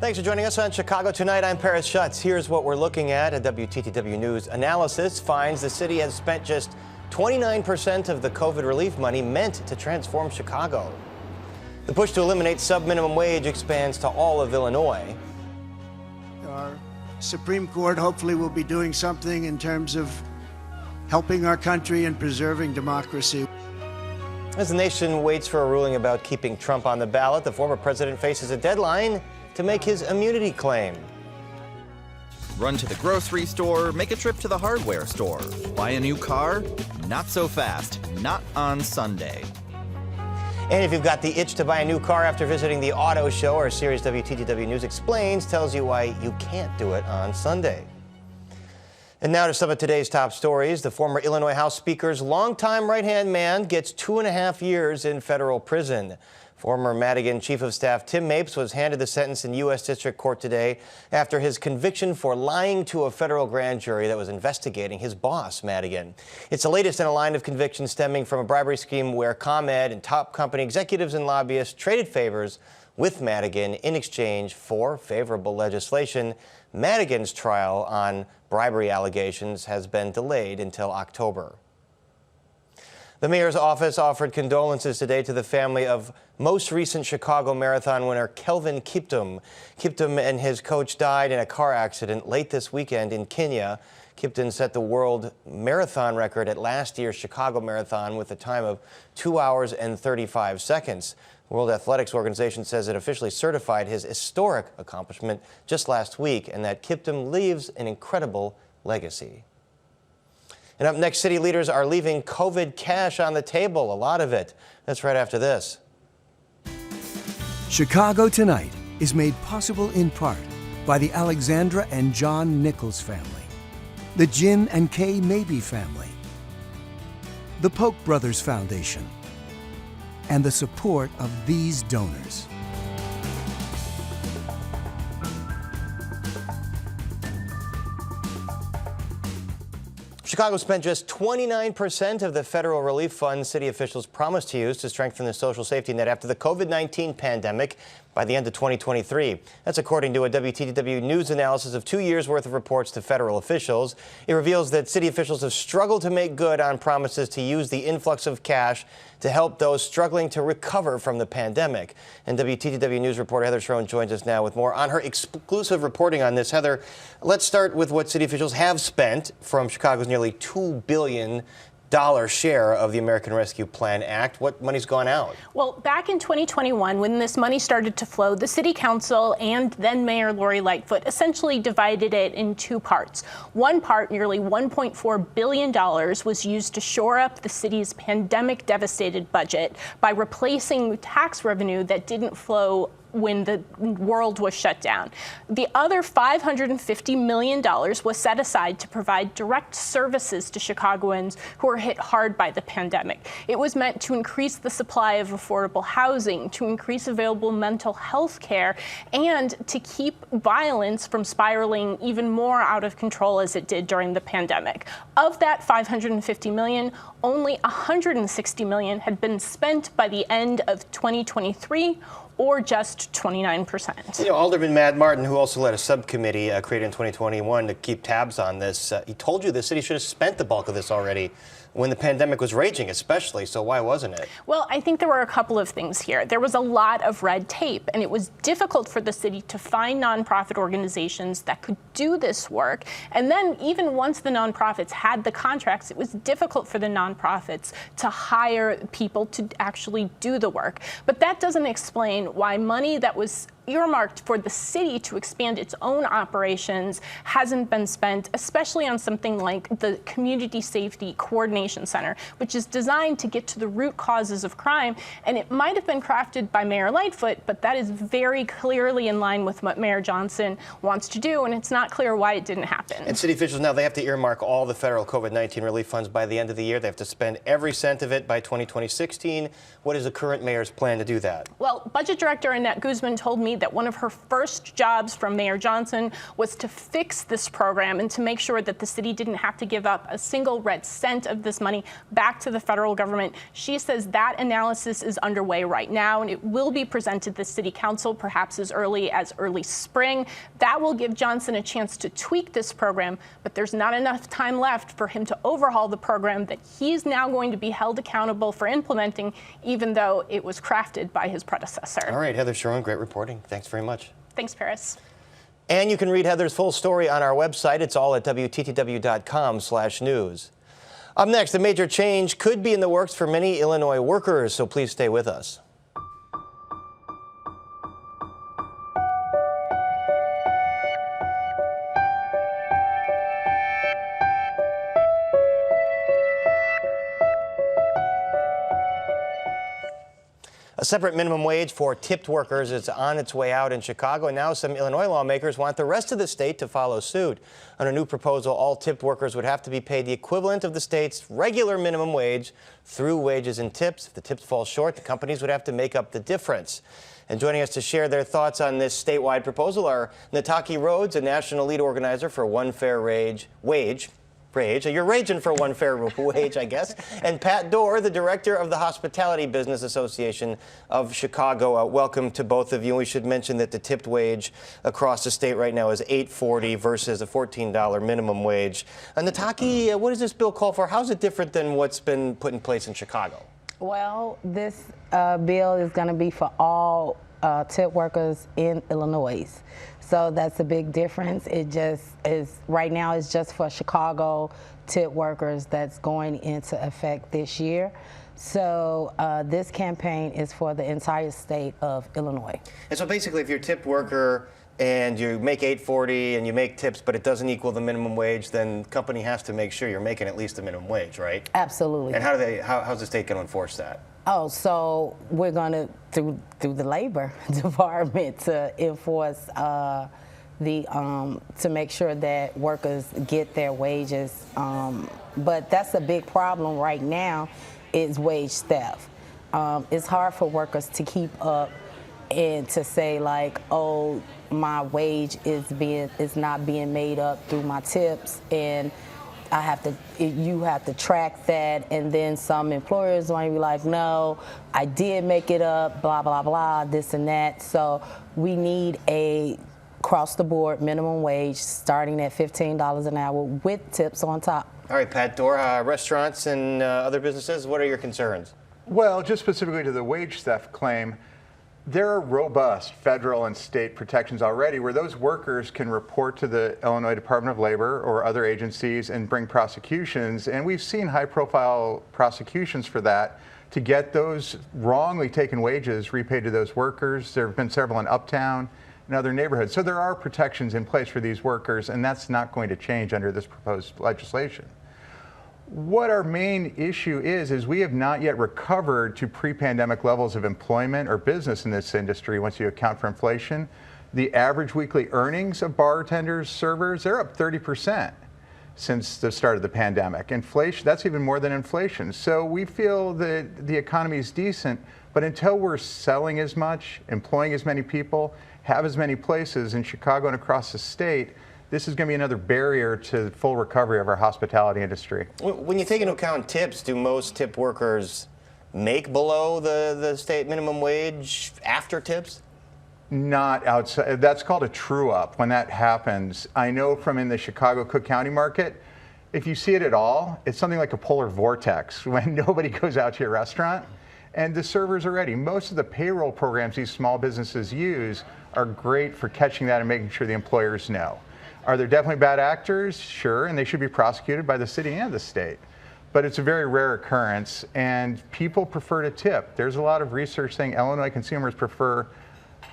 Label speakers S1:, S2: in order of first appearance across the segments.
S1: Thanks for joining us on Chicago Tonight. I'm Paris Schutz. Here's what we're looking at. A WTTW News analysis finds the city has spent just 29% of the COVID relief money meant to transform Chicago. The push to eliminate subminimum wage expands to all of Illinois.
S2: Our Supreme Court hopefully will be doing something in terms of helping our country and preserving democracy.
S1: As the nation waits for a ruling about keeping Trump on the ballot, the former president faces a deadline to make his immunity claim.
S3: Run to the grocery store, make a trip to the hardware store. Buy a new car? Not so fast. Not on Sunday.
S1: And if you've got the itch to buy a new car after visiting the auto show, our series WTTW News Explains tells you why you can't do it on Sunday. And now to some of today's top stories. The former Illinois House Speaker's longtime right-hand man gets 2.5 years in federal prison. Former Madigan Chief of Staff Tim Mapes was handed the sentence in U.S. District Court today after his conviction for lying to a federal grand jury that was investigating his boss, Madigan. It's the latest in a line of convictions stemming from a bribery scheme where ComEd and top company executives and lobbyists traded favors with Madigan in exchange for favorable legislation. Madigan's trial on bribery allegations has been delayed until October. The mayor's office offered condolences today to the family of most recent Chicago Marathon winner Kelvin Kiptum. Kiptum and his coach died in a car accident late this weekend in Kenya. Kiptum set the world marathon record at last year's Chicago Marathon with a time of 2 hours and 35 seconds. The World Athletics Organization says it officially certified his historic accomplishment just last week and that Kiptum leaves an incredible legacy. And up next, city leaders are leaving COVID cash on the table, a lot of it. That's right after this.
S4: Chicago Tonight is made possible in part by the Alexandra and John Nichols family, the Jim and Kay Mabey family, the Polk Brothers Foundation, and the support of these donors.
S1: Chicago spent just 29% of the federal relief funds city officials promised to use to strengthen the social safety net after the COVID-19 pandemic by the end of 2023. That's according to a WTTW News analysis of 2 years' worth of reports to federal officials. It reveals that city officials have struggled to make good on promises to use the influx of cash to help those struggling to recover from the pandemic. And WTTW News reporter Heather Schroen joins us now with more on her exclusive reporting on this. Heather, let's start with what city officials have spent from Chicago's nearly $2 billion share of the American Rescue Plan Act. What money's gone out?
S5: Well, back in 2021, when this money started to flow, the city council and then Mayor Lori Lightfoot essentially divided it in two parts. One part, nearly $1.4 billion, was used to shore up the city's pandemic-devastated budget by replacing tax revenue that didn't flow when the world was shut down. The other $550 million was set aside to provide direct services to Chicagoans who were hit hard by the pandemic. It was meant to increase the supply of affordable housing, to increase available mental health care, and to keep violence from spiraling even more out of control as it did during the pandemic. Of that $550 million, only $160 million had been spent by the end of 2023, or just 29%.
S1: You know, Alderman Matt Martin, who also led a subcommittee created in 2021 to keep tabs on this, he told you the city should have spent the bulk of this already when the pandemic was raging, especially. So why wasn't it?
S5: Well, I think there were a couple of things here. There was a lot of red tape, and it was difficult for the city to find nonprofit organizations that could do this work. And then even once the nonprofits had the contracts, it was difficult for the nonprofits to hire people to actually do the work. But that doesn't explain why money that was earmarked for the city to expand its own operations hasn't been spent, especially on something like the Community Safety Coordination Center, which is designed to get to the root causes of crime. And it might have been crafted by Mayor Lightfoot, but that is very clearly in line with what Mayor Johnson wants to do, and it's not clear why it didn't happen.
S1: And city officials now, they have to earmark all the federal COVID-19 relief funds by the end of the year. They have to spend every cent of it by 2016. What is the current mayor's plan to do that?
S5: Well, Budget Director Annette Guzman told me that one of her first jobs from Mayor Johnson was to fix this program and to make sure that the city didn't have to give up a single red cent of this money back to the federal government. She says that analysis is underway right now, and it will be presented to the city council perhaps as early spring. That will give Johnson a chance to tweak this program, but there's not enough time left for him to overhaul the program that he's now going to be held accountable for implementing, even though it was crafted by his predecessor.
S1: All right, Heather Sharon, great reporting. Thanks very much.
S5: Thanks, Paris.
S1: And you can read Heather's full story on our website. It's all at WTTW.com/news. Up next, a major change could be in the works for many Illinois workers, so please stay with us. A separate minimum wage for tipped workers is on its way out in Chicago, and now some Illinois lawmakers want the rest of the state to follow suit. Under a new proposal, all tipped workers would have to be paid the equivalent of the state's regular minimum wage through wages and tips. If the tips fall short, the companies would have to make up the difference. And joining us to share their thoughts on this statewide proposal are Nataki Rhodes, a national lead organizer for One Fair Wage. You're raging for one fair wage, I guess. And Pat Dorr, the director of the Hospitality Business Association of Chicago. Welcome to both of you. We should mention that the tipped wage across the state right now is $8.40 versus a $14 minimum wage. Nataki, what does this bill call for? How's it different than what's been put in place in Chicago?
S6: Well, this bill is going to be for all tip workers in Illinois. So that's a big difference. It just is, right now it's just for Chicago tip workers that's going into effect this year. So this campaign is for the entire state of Illinois.
S1: And so basically if you're a tipped worker and you make $8.40 and you make tips, but it doesn't equal the minimum wage, then the company has to make sure you're making at least the minimum wage, right?
S6: Absolutely.
S1: And how's the state going to enforce that?
S6: Oh, so we're going to, through the Labor Department, to enforce to make sure that workers get their wages. But that's a big problem right now is wage theft. It's hard for workers to keep up and to say like, oh, my wage is not being made up through my tips, and you have to track that, and then some employers want to be like, no, I did make it up, blah, blah, blah, this and that. So we need a across-the-board minimum wage starting at $15 an hour with tips on top.
S1: All right, Pat Dorr, restaurants and other businesses, what are your concerns?
S7: Well, just specifically to the wage theft claim, there are robust federal and state protections already where those workers can report to the Illinois Department of Labor or other agencies and bring prosecutions. And we've seen high-profile prosecutions for that to get those wrongly taken wages repaid to those workers. There have been several in Uptown and other neighborhoods. So there are protections in place for these workers, and that's not going to change under this proposed legislation. What our main issue is we have not yet recovered to pre-pandemic levels of employment or business in this industry once you account for inflation. The average weekly earnings of bartenders, servers, they're up 30% since the start of the pandemic. Inflation, that's even more than inflation. So we feel that the economy is decent, but until we're selling as much, employing as many people, have as many places in Chicago and across the state, this is going to be another barrier to full recovery of our hospitality industry.
S1: When you take into account tips, do most tip workers make below the state minimum wage after tips?
S7: Not outside. That's called a true up when that happens. I know from in the Chicago Cook County market, if you see it at all, it's something like a polar vortex when nobody goes out to your restaurant. And the servers are ready. Most of the payroll programs these small businesses use are great for catching that and making sure the employers know. Are there definitely bad actors? Sure, and they should be prosecuted by the city and the state. But it's a very rare occurrence, and people prefer to tip. There's a lot of research saying Illinois consumers prefer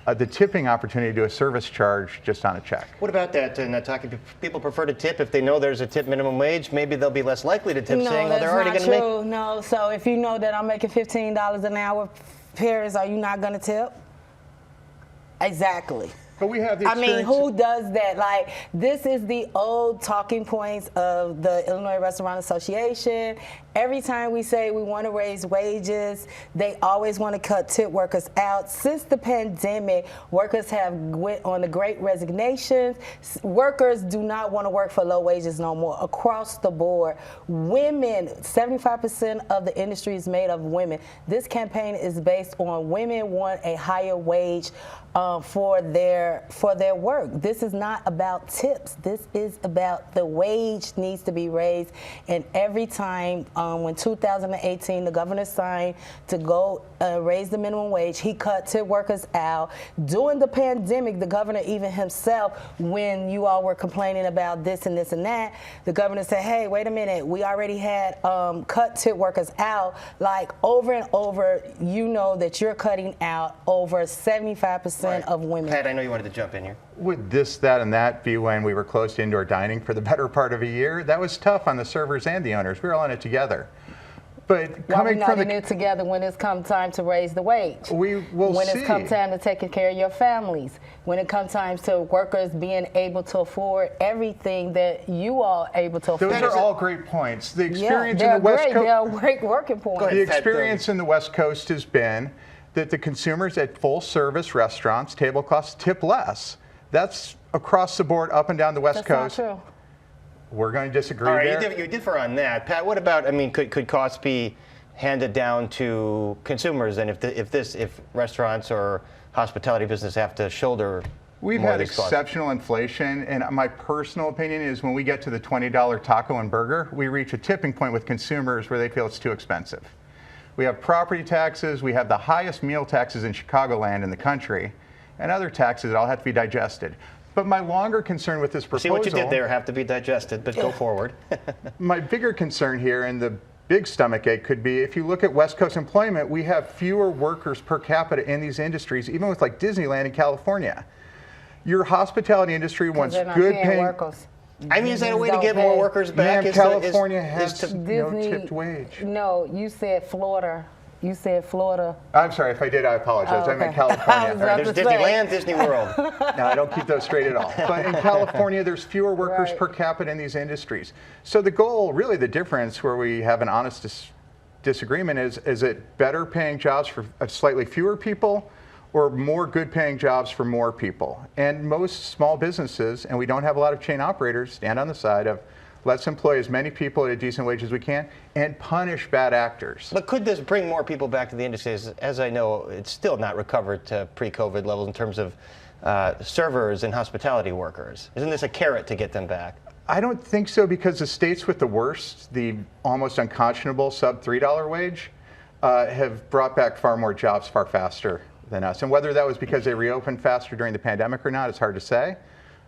S7: the tipping opportunity to a service charge just on a check.
S1: What about that, Nataki? People prefer to tip if they know there's a tip minimum wage. Maybe they'll be less likely to tip, saying, well, they're already going to make...
S6: No, that's not true. No, so if you know that I'm making $15 an hour, Paris, are you not going to tip? Exactly.
S7: But we have the
S6: I mean, who does that? Like, this is the old talking points of the Illinois Restaurant Association Every time we say we want to raise wages, they always want to cut tip workers out. Since the pandemic, workers have went on the great resignations. Workers do not want to work for low wages no more. Across the board, women, 75% of the industry is made of women. This campaign is based on women want a higher wage for their work. This is not about tips. This is about the wage needs to be raised. And every time when 2018 the governor signed to go raise the minimum wage, he cut tip workers out. During the pandemic, the governor even himself, when you all were complaining about this and this and that, the governor said, hey, wait a minute, we already had cut tip workers out. Like over and over, you know that you're cutting out over 75% of women.
S1: Pat, I know you wanted to jump in here.
S7: Would this, that, and that be when we were closed to indoor dining for the better part of a year? That was tough on the servers and the owners. We were all in it together. But
S6: Why
S7: coming
S6: we not
S7: from
S6: in it together when it's come time to raise the wage?
S7: We will
S6: when
S7: see.
S6: it's come time to take care of your families. When it comes time to workers being able to afford everything that you all are able to afford.
S7: Those are all great points. The experience
S6: yeah,
S7: in the West Coast.
S6: They're great working points.
S7: The experience in the West Coast has been that the consumers at full service restaurants, tablecloths, tip less. That's across the board, up and down the West Coast.
S6: That's not true.
S7: We're going to disagree
S1: All right,
S7: there.
S1: you differ on that. Pat, what about, I mean, could costs be handed down to consumers? And if restaurants or hospitality business have to shoulder
S7: We've
S1: more
S7: had
S1: of these costs?
S7: exceptional inflation, and my personal opinion is when we get to the $20 taco and burger, we reach a tipping point with consumers where they feel it's too expensive. We have property taxes, we have the highest meal taxes in Chicagoland in the country, and other taxes that all have to be digested. But my longer concern with this proposal...
S1: See what you did there, have to be digested, but go forward.
S7: My bigger concern here, and the big stomach ache, could be if you look at West Coast employment, we have fewer workers per capita in these industries, even with like Disneyland in California. Your hospitality industry wants good paying
S6: workers.
S1: I mean, is that a way to get more workers back?
S7: Man, California has no tipped wage.
S6: No, you said Florida. You said Florida.
S7: I'm sorry, if I did, I apologize.
S6: Oh,
S7: I meant
S6: okay.
S7: California.
S1: There's Disneyland, Disney World.
S7: No, I don't keep those straight at all. But in California, there's fewer workers per capita in these industries. So the goal, really the difference where we have an honest disagreement is it better paying jobs for slightly fewer people or more good paying jobs for more people? And most small businesses, and we don't have a lot of chain operators, stand on the side of let's employ as many people at a decent wage as we can and punish bad actors.
S1: But could this bring more people back to the industry? As I know, it's still not recovered to pre-COVID levels in terms of servers and hospitality workers. Isn't this a carrot to get them back?
S7: I don't think so, because the states with the worst, the almost unconscionable sub $3 wage, have brought back far more jobs far faster than us. And whether that was because they reopened faster during the pandemic or not, it's hard to say.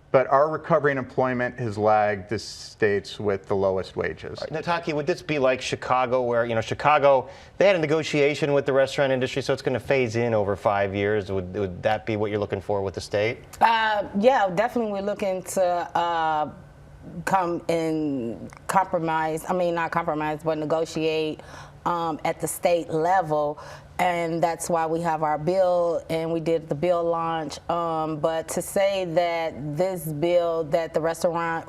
S7: But our recovery in employment has lagged the states with the lowest wages.
S1: Right. Nataki, would this be like Chicago, where, you know, Chicago, they had a negotiation with the restaurant industry, so it's going to phase in over 5 years? Would that be what you're looking for with the state?
S6: Yeah, definitely we're looking to come and compromise, I mean, not compromise, but negotiate at the state level. And that's why we have our bill, and we did the bill launch. But to say that this bill, that the restaurant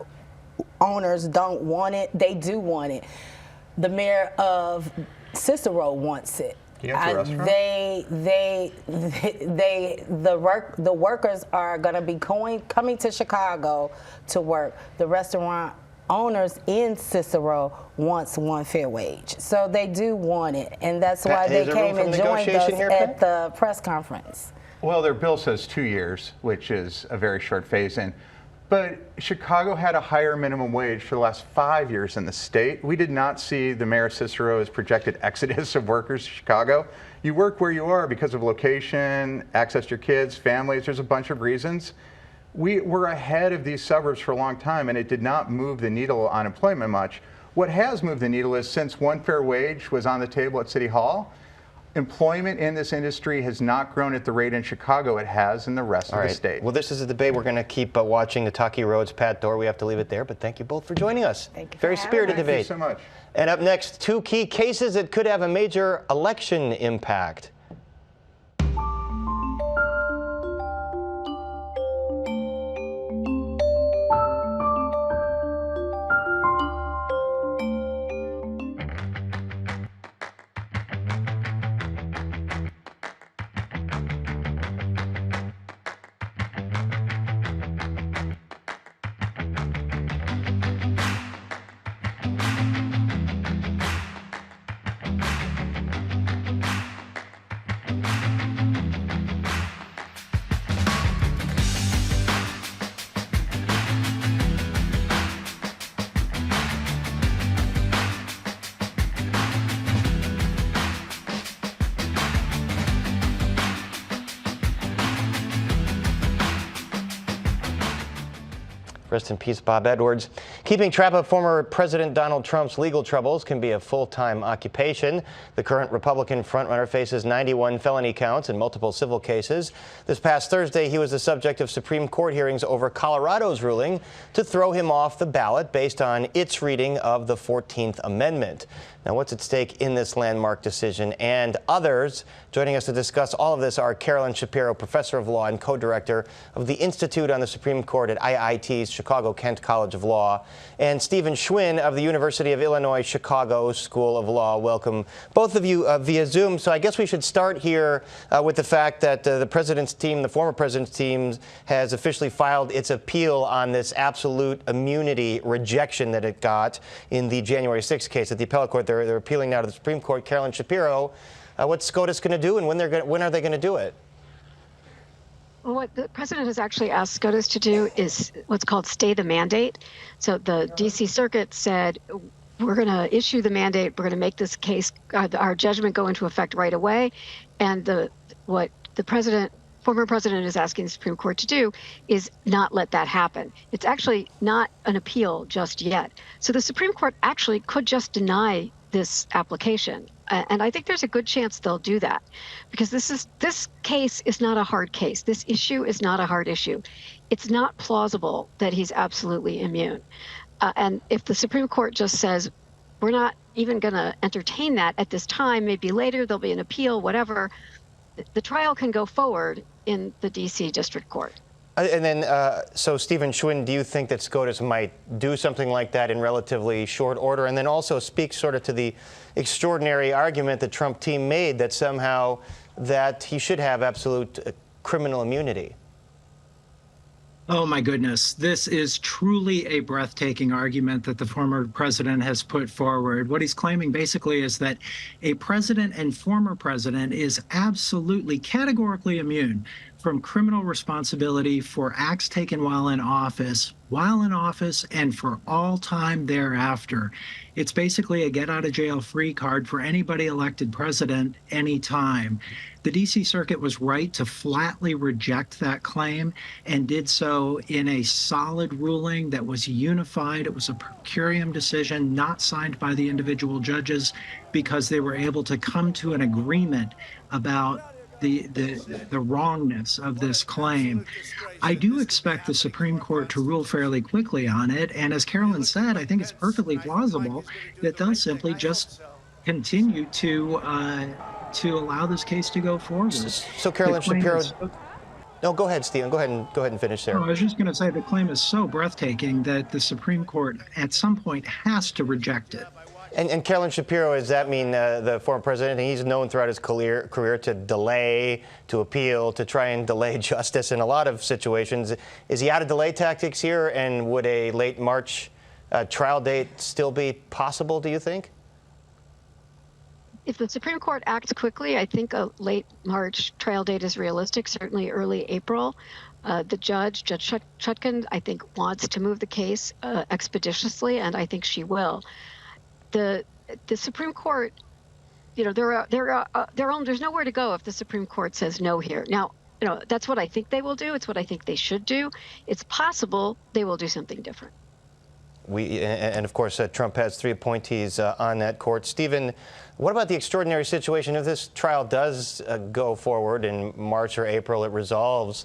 S6: owners don't want it, they do want it. The mayor of Cicero wants it.
S7: The
S6: workers are going to be coming to Chicago to work. The restaurant owners in Cicero wants one fair wage. So they do want it, and that's why they came and joined us at the press conference.
S7: Well, their bill says 2 years, which is a very short phase-in. But Chicago had a higher minimum wage for the last 5 years in the state. We did not see the mayor of Cicero's projected exodus of workers to Chicago. You work where you are because of location, access to your kids, families, there's a bunch of reasons. We were ahead of these suburbs for a long time, and it did not move the needle on employment much. What has moved the needle is since one fair wage was on the table at City Hall, employment in this industry has not grown at the rate in Chicago it has in the rest of the state.
S1: Well, this is a debate we're going to keep watching. Nataki Rhodes, Pat Dorr. We have to leave it there, but thank you both for joining us.
S6: Thank you.
S1: Very spirited debate.
S7: Thank you so much.
S1: And up next, 2 key cases that could have a major election impact. Rest in peace, Bob Edwards. Keeping track of former President Donald Trump's legal troubles can be a full-time occupation. The current Republican frontrunner faces 91 felony counts and multiple civil cases. This past Thursday, he was the subject of Supreme Court hearings over Colorado's ruling to throw him off the ballot based on its reading of the 14th Amendment. Now, what's at stake in this landmark decision and others? Joining us to discuss all of this are Carolyn Shapiro, professor of law and co-director of the Institute on the Supreme Court at IIT's Chicago-Kent College of Law, and Stephen Schwinn of the University of Illinois Chicago School of Law. Welcome, both of you, via Zoom. So I guess we should start here with the fact that the president's team, the former president's team, has officially filed its appeal on this absolute immunity rejection that it got in the January 6th case at the appellate court. They're appealing now to the Supreme Court. Carolyn Shapiro, what's SCOTUS going to do, and when are they going to do it?
S8: Well, what the president has actually asked SCOTUS to do is what's called stay the mandate. So the D.C. Circuit said, we're going to issue the mandate. We're going to make this case, our judgment go into effect right away. And what the former president is asking the Supreme Court to do is not let that happen. It's actually not an appeal just yet. So the Supreme Court actually could just deny this application. And I think there's a good chance they'll do that, because this case is not a hard case. This issue is not a hard issue. It's not plausible that he's absolutely immune. And if the Supreme Court just says, we're not even going to entertain that at this time, maybe later there'll be an appeal, whatever, the trial can go forward in the D.C. District Court.
S1: And then, so Stephen Schwinn, do you think that SCOTUS might do something like that in relatively short order? And then also speak sort of to the extraordinary argument the Trump team made that somehow that he should have absolute criminal immunity.
S9: Oh, my goodness. This is truly a breathtaking argument that the former president has put forward. What he's claiming basically is that a president and former president is absolutely categorically immune from criminal responsibility for acts taken while in office, and for all time thereafter. It's basically a get out of jail free card for anybody elected president anytime. The D.C. Circuit was right to flatly reject that claim and did so in a solid ruling that was unified. It was a per curiam decision not signed by the individual judges, because they were able to come to an agreement about the wrongness of this claim. I do expect the Supreme Court to rule fairly quickly on it, and as Carolyn said, I think it's perfectly plausible that they'll simply just continue to allow this case to go forward.
S1: So Carolyn Shapiro, no, go ahead, Stephen. Go ahead and finish there.
S9: No, I was just going to say the claim is so breathtaking that the Supreme Court at some point has to reject it.
S1: And Carolyn Shapiro, does that mean the former president, he's known throughout his career to delay, to appeal, to try and delay justice in a lot of situations? Is he out of delay tactics here, and would a late March trial date still be possible, do you think?
S8: If the Supreme Court acts quickly, I think a late March trial date is realistic, certainly early April. Judge Chutkan, I think, wants to move the case expeditiously, and I think she will. The Supreme Court, there's nowhere to go if the Supreme Court says no here. Now, that's what I think they will do. It's what I think they should do. It's possible they will do something different.
S1: And of course, Trump has 3 appointees on that court. Stephen, what about the extraordinary situation if this trial does go forward in March or April, it resolves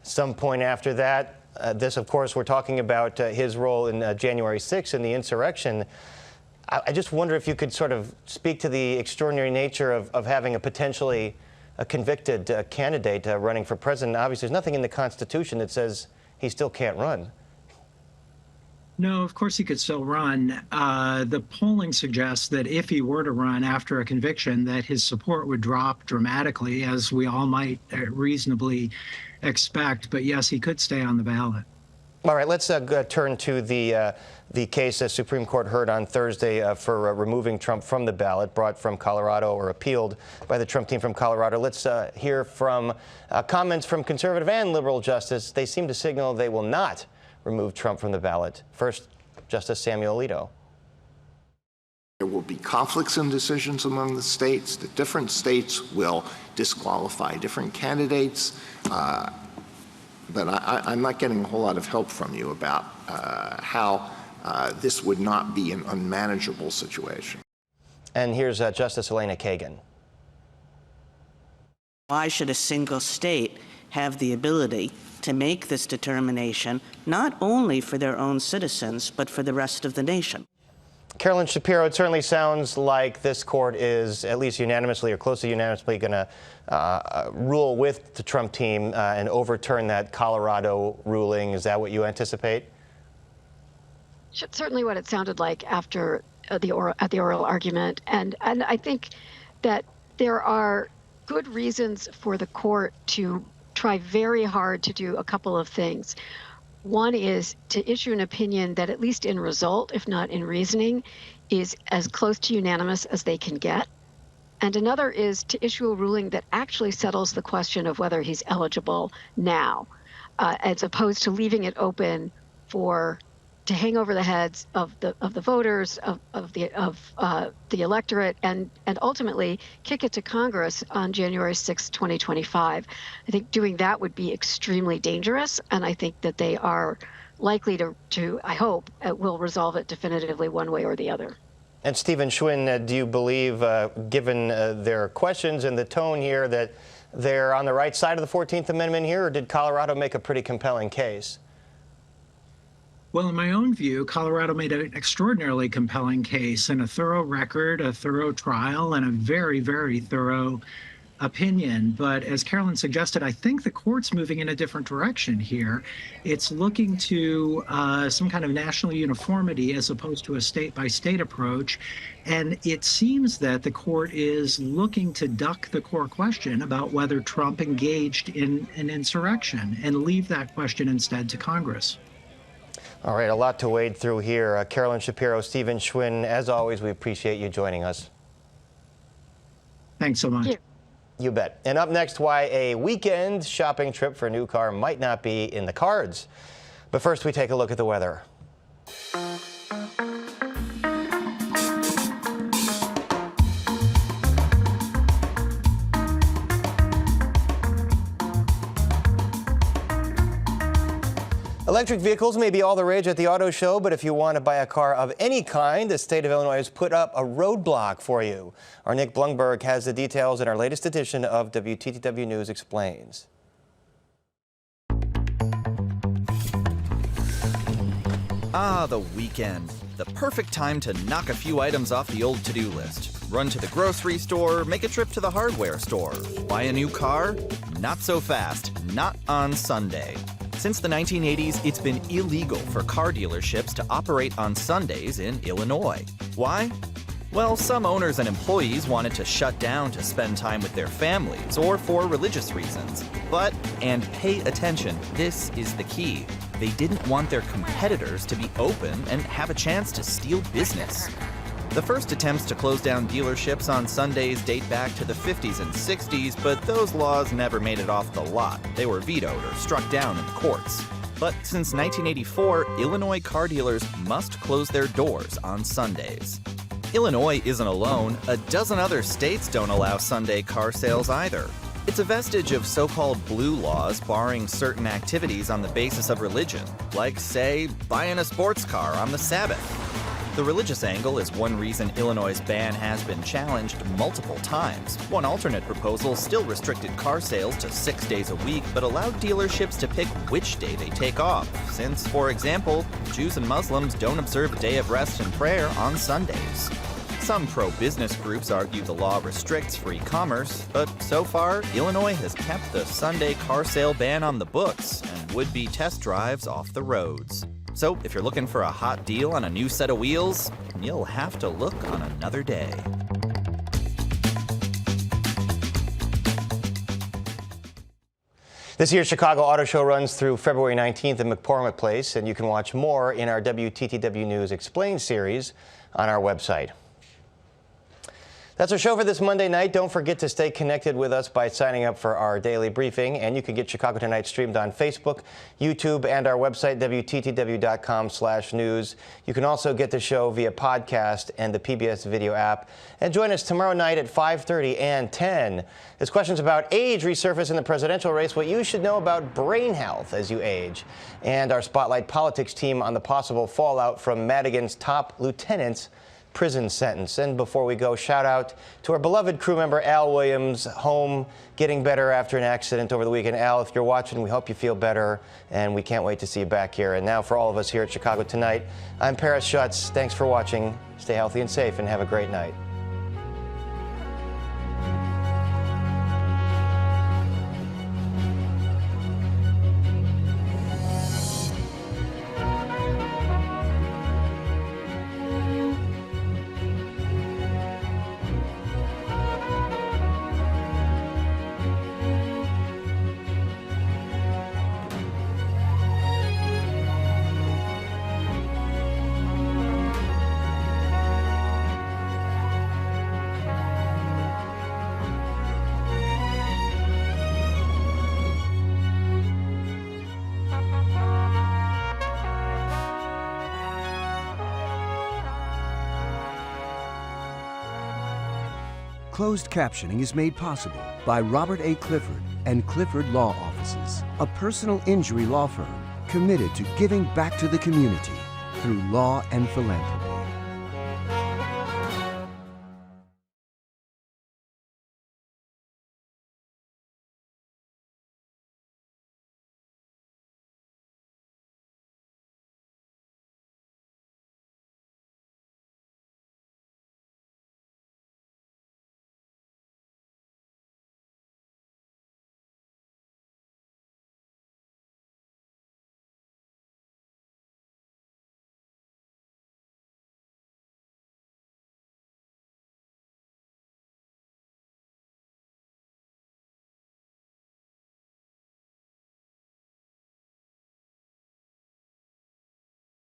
S1: some point after that? This, of course, we're talking about his role in January 6th in the insurrection. I just wonder if you could sort of speak to the extraordinary nature of having a potentially convicted candidate running for president. Obviously, there's nothing in the Constitution that says he still can't run.
S9: No, of course he could still run. The polling suggests that if he were to run after a conviction, that his support would drop dramatically, as we all might reasonably expect. But yes, he could stay on the ballot.
S1: All right, let's turn to the case the Supreme Court heard on Thursday for removing Trump from the ballot, brought from Colorado or appealed by the Trump team from Colorado. Let's hear from comments from conservative and liberal justices. They seem to signal they will not remove Trump from the ballot. First, Justice Samuel Alito.
S10: There will be conflicts in decisions among the states. The different states will disqualify different candidates. but I'm not getting a whole lot of help from you about how this would not be an unmanageable situation.
S1: And here's Justice Elena Kagan.
S11: Why should a single state have the ability to make this determination, not only for their own citizens, but for the rest of the nation?
S1: Carolyn Shapiro, it certainly sounds like this court is at least unanimously or close to unanimously going to rule with the Trump team and overturn that Colorado ruling. Is that what you anticipate?
S8: Certainly what it sounded like after the oral argument. And I think that there are good reasons for the court to try very hard to do a couple of things. One is to issue an opinion that, at least in result, if not in reasoning, is as close to unanimous as they can get. And another is to issue a ruling that actually settles the question of whether he's eligible now, as opposed to leaving it open to hang over the heads of the voters, of the electorate, and ultimately kick it to Congress on January 6, 2025. I think doing that would be extremely dangerous, and I think that they are likely to I hope, will resolve it definitively one way or the other.
S1: And Stephen Schwinn, do you believe, given their questions and the tone here, that they're on the right side of the 14th Amendment here, or did Colorado make a pretty compelling case?
S9: Well, in my own view, Colorado made an extraordinarily compelling case and a thorough record, a thorough trial, and a very, very thorough opinion. But as Carolyn suggested, I think the court's moving in a different direction here. It's looking to some kind of national uniformity as opposed to a state-by-state approach. And it seems that the court is looking to duck the core question about whether Trump engaged in an insurrection and leave that question instead to Congress.
S1: All right, a lot to wade through here. Carolyn Shapiro, Stephen Schwinn, as always, we appreciate you joining us.
S9: Thanks so much.
S1: You bet. And up next, why a weekend shopping trip for a new car might not be in the cards. But first, we take a look at the weather. Electric vehicles may be all the rage at the auto show, but if you want to buy a car of any kind, the state of Illinois has put up a roadblock for you. Our Nick Blungberg has the details in our latest edition of WTTW News Explains.
S3: Ah, the weekend. The perfect time to knock a few items off the old to-do list. Run to the grocery store, make a trip to the hardware store. Buy a new car? Not so fast. Not on Sunday. Since the 1980s, it's been illegal for car dealerships to operate on Sundays in Illinois. Why? Well, some owners and employees wanted to shut down to spend time with their families or for religious reasons. But, and pay attention, this is the key, they didn't want their competitors to be open and have a chance to steal business. The first attempts to close down dealerships on Sundays date back to the 50s and 60s, but those laws never made it off the lot. They were vetoed or struck down in the courts. But since 1984, Illinois car dealers must close their doors on Sundays. Illinois isn't alone. A dozen other states don't allow Sunday car sales either. It's a vestige of so-called blue laws barring certain activities on the basis of religion, like, say, buying a sports car on the Sabbath. The religious angle is one reason Illinois' ban has been challenged multiple times. One alternate proposal still restricted car sales to 6 days a week, but allowed dealerships to pick which day they take off, since, for example, Jews and Muslims don't observe a day of rest and prayer on Sundays. Some pro-business groups argue the law restricts free commerce, but so far, Illinois has kept the Sunday car sale ban on the books and would-be test drives off the roads. So if you're looking for a hot deal on a new set of wheels, you'll have to look on another day.
S1: This year's Chicago Auto Show runs through February 19th in McCormick Place, and you can watch more in our WTTW News Explained series on our website. That's our show for this Monday night. Don't forget to stay connected with us by signing up for our daily briefing. And you can get Chicago Tonight streamed on Facebook, YouTube, and our website, WTTW.com/news. You can also get the show via podcast and the PBS video app. And join us tomorrow night at 5:30 and 10 as questions about age resurface in the presidential race, what you should know about brain health as you age, and our Spotlight Politics team on the possible fallout from Madigan's top lieutenant's prison sentence. And before we go, shout out to our beloved crew member Al Williams, home getting better after an accident over the weekend. Al, if you're watching, we hope you feel better, and we can't wait to see you back here. And now for all of us here at Chicago Tonight, I'm Paris Schutz. Thanks for watching. Stay healthy and safe, and have a great night.
S4: Closed captioning is made possible by Robert A. Clifford and Clifford Law Offices, a personal injury law firm committed to giving back to the community through law and philanthropy.